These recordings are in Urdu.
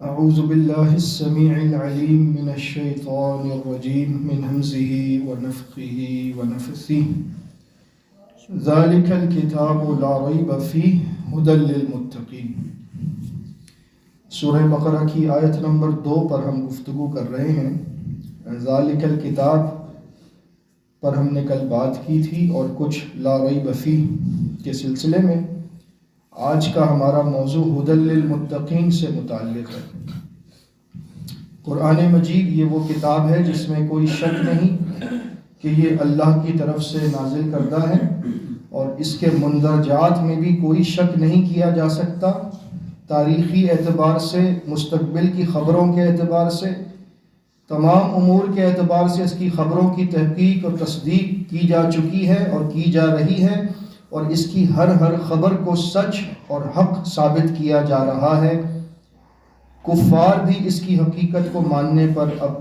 أعوذ بالله السميع العليم من الشيطان الرجيم من همزه ونفخه ونفثه ذلك الكتاب لا ريب فيه هدى للمتقين۔ سورہ بقرہ کی آیت نمبر 2 پر ہم گفتگو کر رہے ہیں۔ ذالک الکتاب پر ہم نے کل بات کی تھی اور کچھ لا ریب فیہ کے سلسلے میں آج کا ہمارا موضوع ہدی للمتقین سے متعلق ہے۔ قرآن مجید یہ وہ کتاب ہے جس میں کوئی شک نہیں کہ یہ اللہ کی طرف سے نازل کردہ ہے، اور اس کے مندرجات میں بھی کوئی شک نہیں کیا جا سکتا۔ تاریخی اعتبار سے، مستقبل کی خبروں کے اعتبار سے، تمام امور کے اعتبار سے اس کی خبروں کی تحقیق اور تصدیق کی جا چکی ہے اور کی جا رہی ہے، اور اس کی ہر خبر کو سچ اور حق ثابت کیا جا رہا ہے۔ کفار بھی اس کی حقیقت کو ماننے پر اب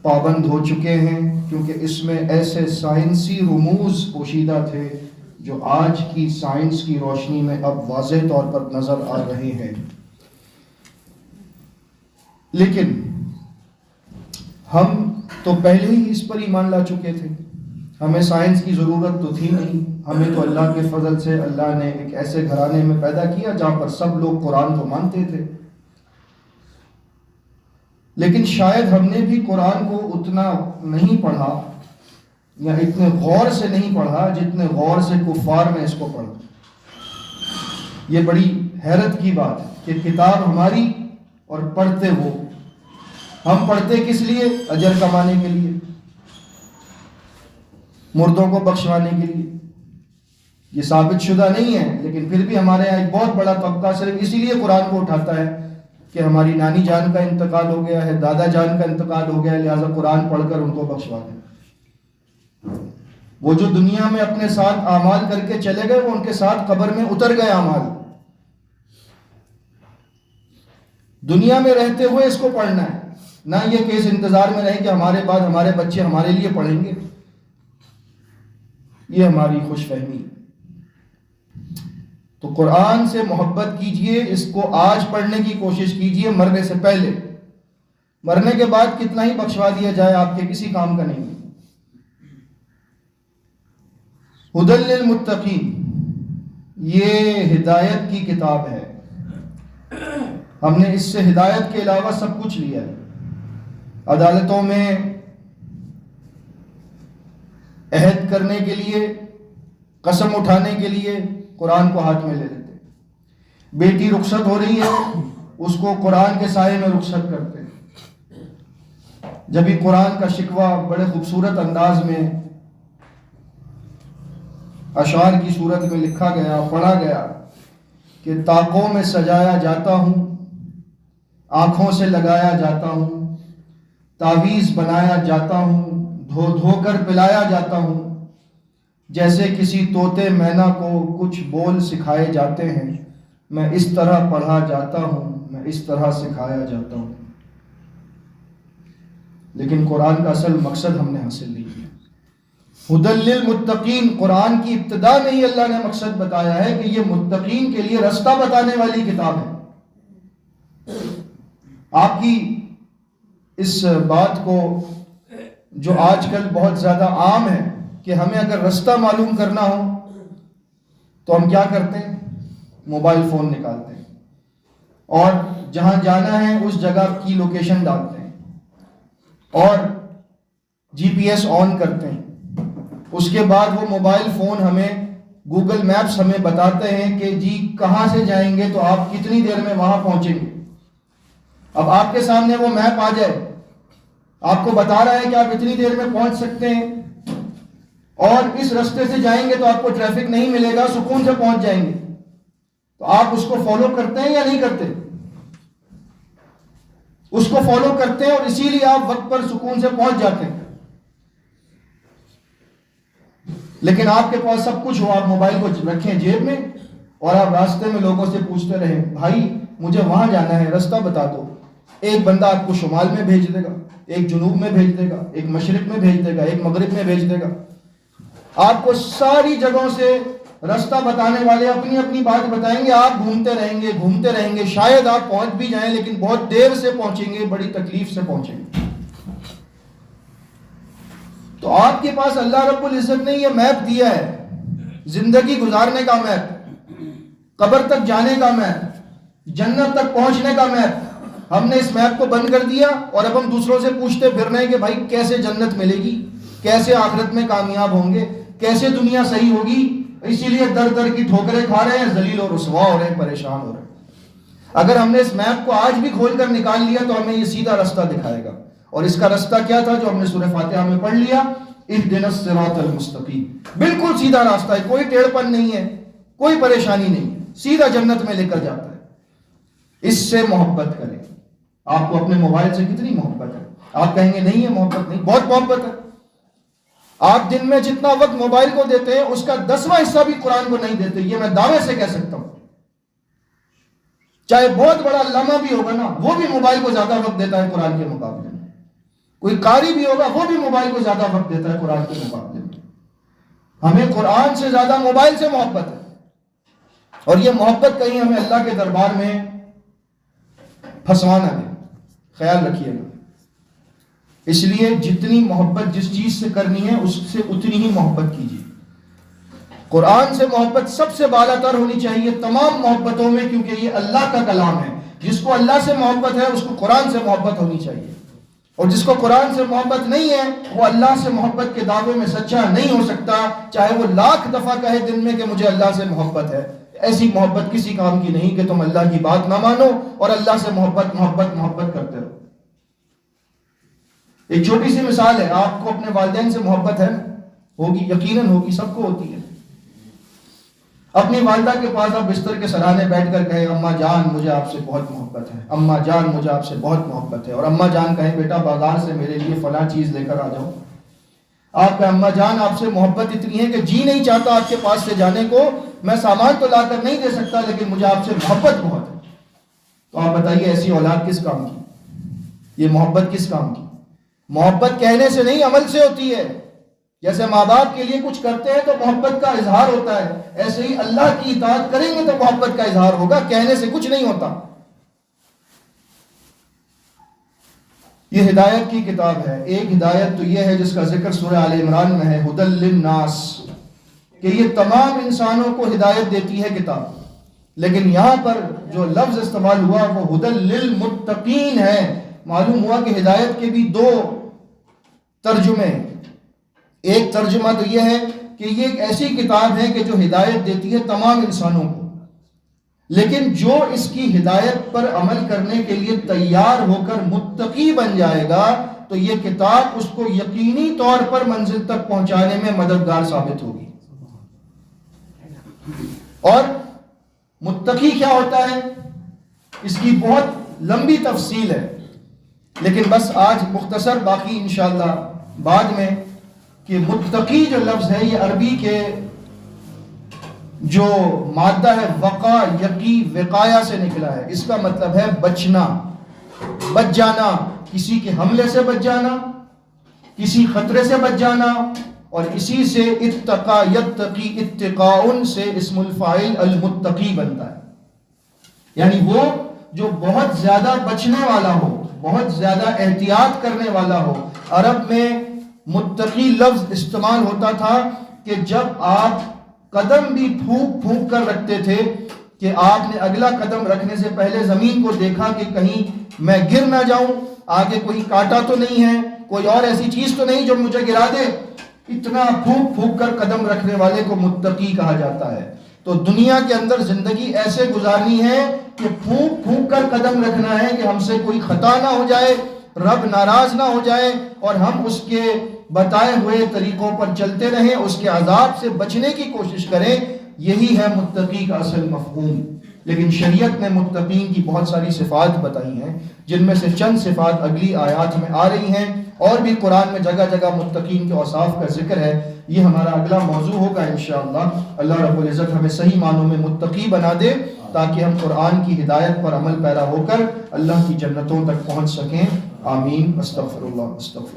پابند ہو چکے ہیں، کیونکہ اس میں ایسے سائنسی رموز پوشیدہ تھے جو آج کی سائنس کی روشنی میں اب واضح طور پر نظر آ رہے ہیں۔ لیکن ہم تو پہلے ہی اس پر ایمان لا چکے تھے، ہمیں سائنس کی ضرورت تو تھی نہیں۔ ہمیں تو اللہ کے فضل سے اللہ نے ایک ایسے گھرانے میں پیدا کیا جہاں پر سب لوگ قرآن کو مانتے تھے۔ لیکن شاید ہم نے بھی قرآن کو اتنا نہیں پڑھا یا اتنے غور سے نہیں پڑھا جتنے غور سے کفار نے اس کو پڑھا۔ یہ بڑی حیرت کی بات ہے کہ کتاب ہماری اور پڑھتے وہ۔ ہم پڑھتے کس لیے؟ اجر کمانے کے لیے، مردوں کو بخشوانے کے لیے۔ یہ ثابت شدہ نہیں ہے، لیکن پھر بھی ہمارے یہاں ایک بہت بڑا طبقہ صرف اسی لیے قرآن کو اٹھاتا ہے کہ ہماری نانی جان کا انتقال ہو گیا ہے، دادا جان کا انتقال ہو گیا ہے، لہٰذا قرآن پڑھ کر ان کو بخشوا دیں۔ وہ جو دنیا میں اپنے ساتھ اعمال کر کے چلے گئے، وہ ان کے ساتھ قبر میں اتر گئے اعمال۔ دنیا میں رہتے ہوئے اس کو پڑھنا ہے، نہ یہ کہ اس انتظار میں رہیں کہ ہمارے بعد ہمارے بچے ہمارے لیے پڑھیں گے۔ یہ ہماری خوش فہمی۔ تو قرآن سے محبت کیجئے، اس کو آج پڑھنے کی کوشش کیجئے، مرنے سے پہلے۔ مرنے کے بعد کتنا ہی بخشوا دیا جائے آپ کے کسی کام کا نہیں۔ ہدی للمتقین، یہ ہدایت کی کتاب ہے۔ ہم نے اس سے ہدایت کے علاوہ سب کچھ لیا ہے۔ عدالتوں میں عہد کرنے کے لیے، قسم اٹھانے کے لیے قرآن کو ہاتھ میں لے لیتے۔ بیٹی رخصت ہو رہی ہے، اس کو قرآن کے سائے میں رخصت کرتے۔ جب ہی قرآن کا شکوہ بڑے خوبصورت انداز میں اشعار کی صورت میں لکھا گیا، پڑھا گیا کہ طاقوں میں سجایا جاتا ہوں، آنکھوں سے لگایا جاتا ہوں، تعویذ بنایا جاتا ہوں، دھو دھو کر پلایا جاتا ہوں، جیسے کسی طوطے مینا کو کچھ بول سکھائے جاتے ہیں، میں اس طرح پڑھا جاتا ہوں، میں اس طرح سکھایا جاتا ہوں۔ لیکن قرآن کا اصل مقصد ہم نے حاصل نہیں کیا۔ ہدی للمتقین، قرآن کی ابتدا میں ہی اللہ نے مقصد بتایا ہے کہ یہ متقین کے لیے رستہ بتانے والی کتاب ہے۔ آپ کی اس بات کو جو آج کل بہت زیادہ عام ہے کہ ہمیں اگر رستہ معلوم کرنا ہو تو ہم کیا کرتے ہیں؟ موبائل فون نکالتے ہیں اور جہاں جانا ہے اس جگہ کی لوکیشن ڈالتے ہیں اور جی پی ایس آن کرتے ہیں۔ اس کے بعد وہ موبائل فون ہمیں، گوگل میپس ہمیں بتاتے ہیں کہ جی کہاں سے جائیں گے تو آپ کتنی دیر میں وہاں پہنچیں گے۔ اب آپ کے سامنے وہ میپ آ جائے، آپ کو بتا رہا ہے کہ آپ اتنی دیر میں پہنچ سکتے ہیں اور اس رستے سے جائیں گے تو آپ کو ٹریفک نہیں ملے گا، سکون سے پہنچ جائیں گے، تو آپ اس کو فالو کرتے ہیں یا نہیں کرتے؟ اس کو فالو کرتے ہیں اور اسی لیے آپ وقت پر سکون سے پہنچ جاتے ہیں۔ لیکن آپ کے پاس سب کچھ ہو، آپ موبائل کو رکھیں جیب میں اور آپ راستے میں لوگوں سے پوچھتے رہیں بھائی مجھے وہاں جانا ہے، رستہ بتا دو۔ ایک بندہ آپ کو شمال میں بھیج دے گا، ایک جنوب میں بھیج دے گا، ایک مشرق میں بھیج دے گا، ایک مغرب میں بھیج دے گا۔ آپ کو ساری جگہوں سے رستہ بتانے والے اپنی اپنی بات بتائیں گے، آپ گھومتے رہیں گے، شاید آپ پہنچ بھی جائیں لیکن بہت دیر سے پہنچیں گے، بڑی تکلیف سے پہنچیں گے۔ تو آپ کے پاس اللہ رب العزت نے یہ میپ دیا ہے، زندگی گزارنے کا میپ، قبر تک جانے کا میپ، جنت تک پہنچنے کا میپ۔ ہم نے اس میپ کو بند کر دیا اور اب ہم دوسروں سے پوچھتے پھر رہے ہیں کہ بھائی کیسے جنت ملے گی، کیسے آخرت میں کامیاب ہوں گے، کیسے دنیا صحیح ہوگی۔ اسی لیے در در کی ٹھوکریں کھا رہے ہیں، ذلیل و رسوا ہو رہے ہیں، پریشان ہو رہے ہیں۔ اگر ہم نے اس میپ کو آج بھی کھول کر نکال لیا تو ہمیں یہ سیدھا راستہ دکھائے گا، اور اس کا راستہ کیا تھا جو ہم نے سورہ فاتحہ میں پڑھ لیا، اہدنا الصراط المستقیم، بالکل سیدھا راستہ ہے، کوئی ٹیڑھ پن نہیں ہے، کوئی پریشانی نہیں ہے، سیدھا جنت میں لے کر جاتا ہے۔ اس سے محبت کریں۔ آپ کو اپنے موبائل سے کتنی محبت ہے؟ آپ کہیں گے نہیں ہے محبت، نہیں، بہت محبت ہے۔ آپ دن میں جتنا وقت موبائل کو دیتے ہیں اس کا 10واں حصہ بھی قرآن کو نہیں دیتے، یہ میں دعوے سے کہہ سکتا ہوں۔ چاہے بہت بڑا علامہ بھی ہوگا نا، وہ بھی موبائل کو زیادہ وقت دیتا ہے قرآن کے مقابلے میں۔ کوئی قاری بھی ہوگا وہ بھی موبائل کو زیادہ وقت دیتا ہے قرآن کے مقابلے میں۔ ہمیں قرآن سے زیادہ موبائل سے محبت ہے، اور یہ محبت کہیں ہمیں اللہ کے دربار میں پھنسوا نہ دے، خیال رکھیے گا۔ اس لیے جتنی محبت جس چیز سے کرنی ہے اس سے اتنی ہی محبت کیجیے۔ قرآن سے محبت سب سے بالا تر ہونی چاہیے تمام محبتوں میں، کیونکہ یہ اللہ کا کلام ہے۔ جس کو اللہ سے محبت ہے اس کو قرآن سے محبت ہونی چاہیے، اور جس کو قرآن سے محبت نہیں ہے وہ اللہ سے محبت کے دعوے میں سچا نہیں ہو سکتا، چاہے وہ لاکھ دفعہ کہے دن میں کہ مجھے اللہ سے محبت ہے۔ ایسی محبت کسی کام کی نہیں کہ تم اللہ کی بات نہ مانو اور اللہ سے محبت کرتے رہو۔ ایک چھوٹی سی مثال ہے، آپ کو اپنے والدین سے محبت ہے، ہوگی، یقیناً ہوگی، سب کو ہوتی ہے۔ اپنی والدہ کے پاس آپ بستر کے سرانے بیٹھ کر کہیں اماں جان مجھے آپ سے بہت محبت ہے، اماں جان مجھے آپ سے بہت محبت ہے، اور اماں جان کہیں بیٹا بازار سے میرے لیے فلاں چیز لے کر آ جاؤ۔ آپ کا اماں جان آپ سے محبت اتنی ہے کہ جی نہیں چاہتا آپ کے پاس سے جانے کو، میں سامان تو لا کر نہیں دے سکتا لیکن مجھے آپ سے محبت بہت ہے۔ تو آپ بتائیے ایسی اولاد کس کام کی؟ یہ محبت کس کام کی؟ محبت کہنے سے نہیں عمل سے ہوتی ہے۔ جیسے ماں باپ کے لیے کچھ کرتے ہیں تو محبت کا اظہار ہوتا ہے، ایسے ہی اللہ کی اطاعت کریں گے تو محبت کا اظہار ہوگا، کہنے سے کچھ نہیں ہوتا۔ یہ ہدایت کی کتاب ہے۔ ایک ہدایت تو یہ ہے جس کا ذکر سورہ آل عمران میں ہے، ہدی للناس، کہ یہ تمام انسانوں کو ہدایت دیتی ہے کتاب، لیکن یہاں پر جو لفظ استعمال ہوا وہ ہدی للمتقین ہے۔ معلوم ہوا کہ ہدایت کے بھی دو ترجمے، ایک ترجمہ تو یہ ہے کہ یہ ایک ایسی کتاب ہے کہ جو ہدایت دیتی ہے تمام انسانوں کو، لیکن جو اس کی ہدایت پر عمل کرنے کے لیے تیار ہو کر متقی بن جائے گا تو یہ کتاب اس کو یقینی طور پر منزل تک پہنچانے میں مددگار ثابت ہوگی۔ اور متقی کیا ہوتا ہے اس کی بہت لمبی تفصیل ہے، لیکن بس آج مختصر، باقی انشاءاللہ بعد میں، کہ متقی جو لفظ ہے یہ عربی کے جو مادہ ہے وقا، یقی، وقایا سے نکلا ہے۔ اس کا مطلب ہے بچنا، بچ جانا، کسی کے حملے سے بچ جانا، کسی خطرے سے بچ جانا، اور اسی سے اتقا یتقی اتقاؤن سے اسم الفاعل المتقی بنتا ہے، یعنی وہ جو بہت زیادہ بچنے والا ہو، بہت زیادہ احتیاط کرنے والا ہو۔ عرب میں متقی لفظ استعمال ہوتا تھا کہ جب آپ قدم بھی پھونک پھونک کر رکھتے تھے کہ آپ نے اگلا قدم رکھنے سے پہلے زمین کو دیکھا کہ کہیں میں گر نہ جاؤں، آگے کوئی کانٹا تو نہیں ہے، کوئی اور ایسی چیز تو نہیں جو مجھے گرا دے، اتنا پھونک پھونک کر قدم رکھنے والے کو متقی کہا جاتا ہے۔ تو دنیا کے اندر زندگی ایسے گزارنی ہے کہ پھونک پھونک کر قدم رکھنا ہے کہ ہم سے کوئی خطا نہ ہو جائے، رب ناراض نہ ہو جائے، اور ہم اس کے بتائے ہوئے طریقوں پر چلتے رہیں، اس کے عذاب سے بچنے کی کوشش کریں۔ یہی ہے متقی کا اصل مفہوم۔ لیکن شریعت نے متقین کی بہت ساری صفات بتائی ہیں، جن میں سے چند صفات اگلی آیات میں آ رہی ہیں، اور بھی قرآن میں جگہ جگہ متقین کے اوصاف کا ذکر ہے۔ یہ ہمارا اگلا موضوع ہوگا انشاءاللہ۔ اللہ رب العزت ہمیں صحیح معنوں میں متقی بنا دے تاکہ ہم قرآن کی ہدایت پر عمل پیرا ہو کر اللہ کی جنتوں تک پہنچ سکیں۔ آمین۔ استغفر اللہ، استغفر